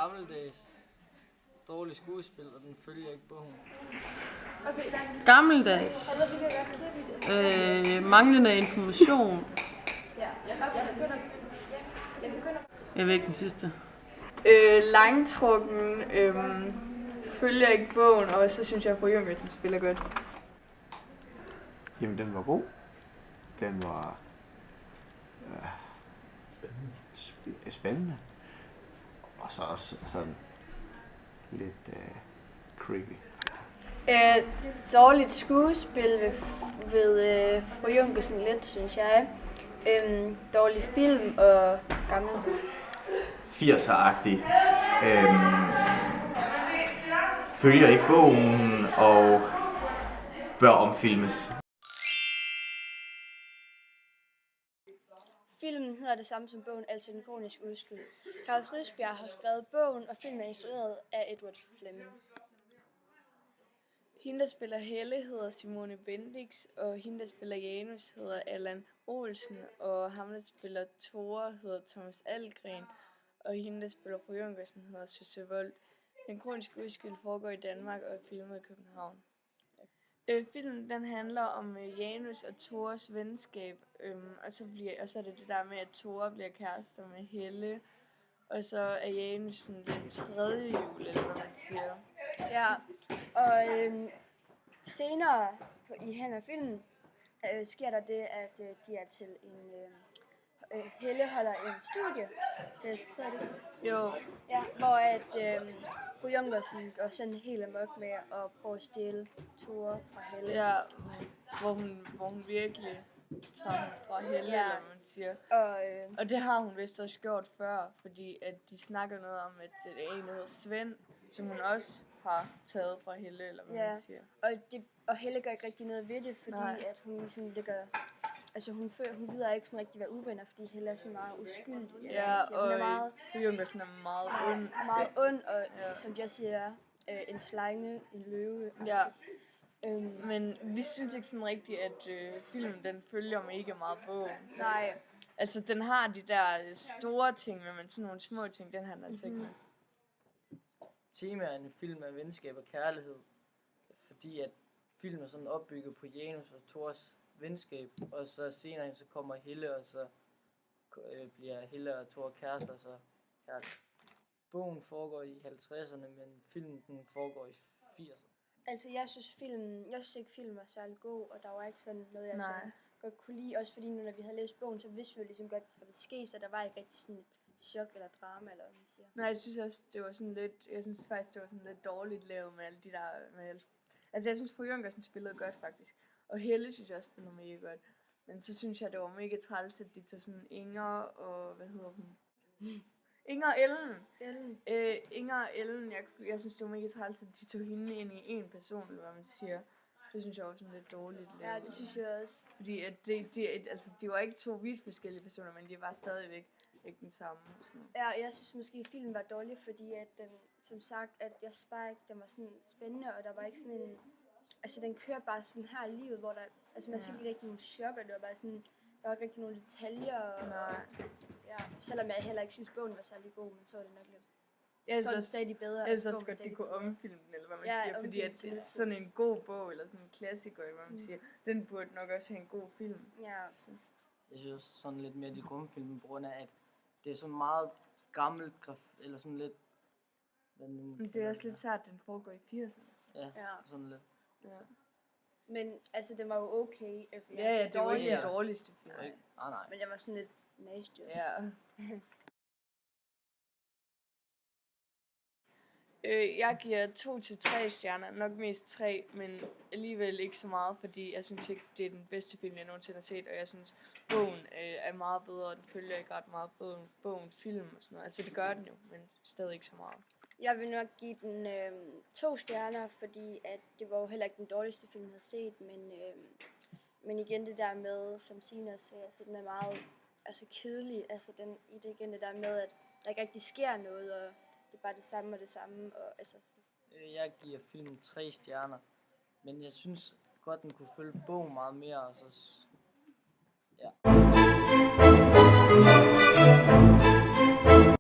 Gammeldags. Dårlig skuespil, og den følger ikke bogen. Gammeldags. Manglende information. Jeg ved ikke den sidste. Langtrukken, følger ikke bogen, og så synes jeg, at fru Junkersen spiller godt. Jamen, den var god. Den var spændende. Og så også sådan lidt creepy. Dårligt skuespil ved fru Junkersen lidt, synes jeg. Dårlig film og gammel. 80'er-agtig. Følger ikke bogen og bør omfilmes. Filmen hedder det samme som bogen, altså Den kroniske uskyld. Klaus Rifbjerg har skrevet bogen, og filmen er instrueret af Edward Fleming. Hende, der spiller Helle, hedder Simone Bendix, og hende, der spiller Janus, hedder Allan Olsen, og ham, der spiller Tore, hedder Thomas Algren, og hende, der spiller fru Junkersen, hedder Søsse Vold. Den kroniske uskyld foregår i Danmark og er filmet i København. Filmen den handler om Janus og Tores venskab, og så er det det der med, at Tore bliver kærester med Helle, og så er Janus sådan den tredje jul, eller hvad man siger. Ja, og senere i hen af filmen sker der det, at de er til en... Helle holder en studiefest, hedder det? Jo. Ja, hvor at fru Junkersen går sådan helt amok med at prøve at stjæle Tore fra Helle. Ja, hvor hun virkelig tager ham fra Helle, eller hvad man siger. Og det har hun vist også gjort før, fordi at de snakker noget om, at det er en, der hedder Svend, som hun også har taget fra Helle, eller hvad man siger. Og Helle gør ikke rigtig noget ved det, fordi at hun ligesom ligger... Altså hun gider ikke sådan rigtig være uvenner, fordi Helle er så meget uskyldig. Ja, og fru Junkersen er meget ond. Meget ond, og som jeg siger, en slange, en løve. Ja. Men vi synes ikke sådan rigtigt, at filmen den følger mega meget bogen. Nej. Altså den har de der store ting, men sådan nogle små ting, den handler altså ikke med. Temaet af en film er venskab og kærlighed, fordi at filmen er sådan opbygget på Janus og Tors venskab, og så senere så kommer Helle, og så bliver Helle og Thor kærester, så kærlighed. Bogen foregår i 50'erne, men filmen den foregår i 80'erne. Altså jeg synes ikke filmen var særlig god, og der var ikke sådan noget, jeg sådan godt kunne lide. Også fordi nu, når vi havde læst bogen, så vidste vi jo ligesom godt, hvad der ske, så der var ikke rigtig sådan et chok eller drama, eller hvad man siger. Nej, jeg synes også, det var sådan lidt, jeg synes faktisk, det var sådan lidt dårligt lavet med alle de der, altså jeg synes, fru Junkersen spillede godt faktisk, og Helle synes jeg også spillede mega godt. Men så synes jeg, det var mega træls, at de tog sådan Inger og, hvad hedder hun? Inger og Ellen. Inger og Ellen, jeg synes, det var mega træls, at de tog hende ind i en person, eller hvad man siger. Det synes jeg var sådan lidt dårligt lavet. Ja, det synes jeg også. Fordi at de var ikke to vidt forskellige personer, men de var stadigvæk ikke den samme. Ja, jeg synes måske, at filmen var dårlig, fordi at den, som sagt, at jeg bare ikke, den var sådan spændende, og der var ikke sådan en... Altså, den kører bare sådan her i livet, hvor der... Altså, man fik ikke rigtig nogen chok, og det var bare sådan... Der var ikke rigtig nogen detaljer, og... Nej. Ja, selvom jeg heller ikke synes, bogen var særlig god, men så var det nok lidt... Jeg så er det stadig bedre. Jeg synes også godt, de kunne omfilme den, eller hvad man siger, fordi at det er sådan en god bog, eller sådan en klassiker, eller hvad man siger, den burde nok også have en god film. Ja. Så. Jeg synes sådan lidt mere de grundfilm, på grund af, at det er sådan meget gammelt, eller sådan lidt... Men det er også lidt sært, den foregår i 80'erne. Ja, sådan lidt. Ja. Men altså, den var jo okay. Altså, ja, det var ikke den dårligste film. Nej. Men jeg var sådan lidt nasty. Ja. Jeg giver 2 til 3 stjerner, nok mest 3, men alligevel ikke så meget, fordi jeg synes ikke, det er den bedste film, jeg nogensinde har set, og jeg synes, bogen er meget bedre, og den følger ikke ret meget bogen film og sådan noget. Altså det gør den jo, men stadig ikke så meget. Jeg vil nok give den 2 stjerner, fordi at det var jo heller ikke den dårligste film, jeg har set, men igen det der med, som Signe også sagde, altså den er meget kedelig, altså det igen det der med, at der ikke rigtig sker noget, og det er bare det samme og det samme. Og, altså, jeg giver filmen 3 stjerner, men jeg synes godt, den kunne følge bogen meget mere, og så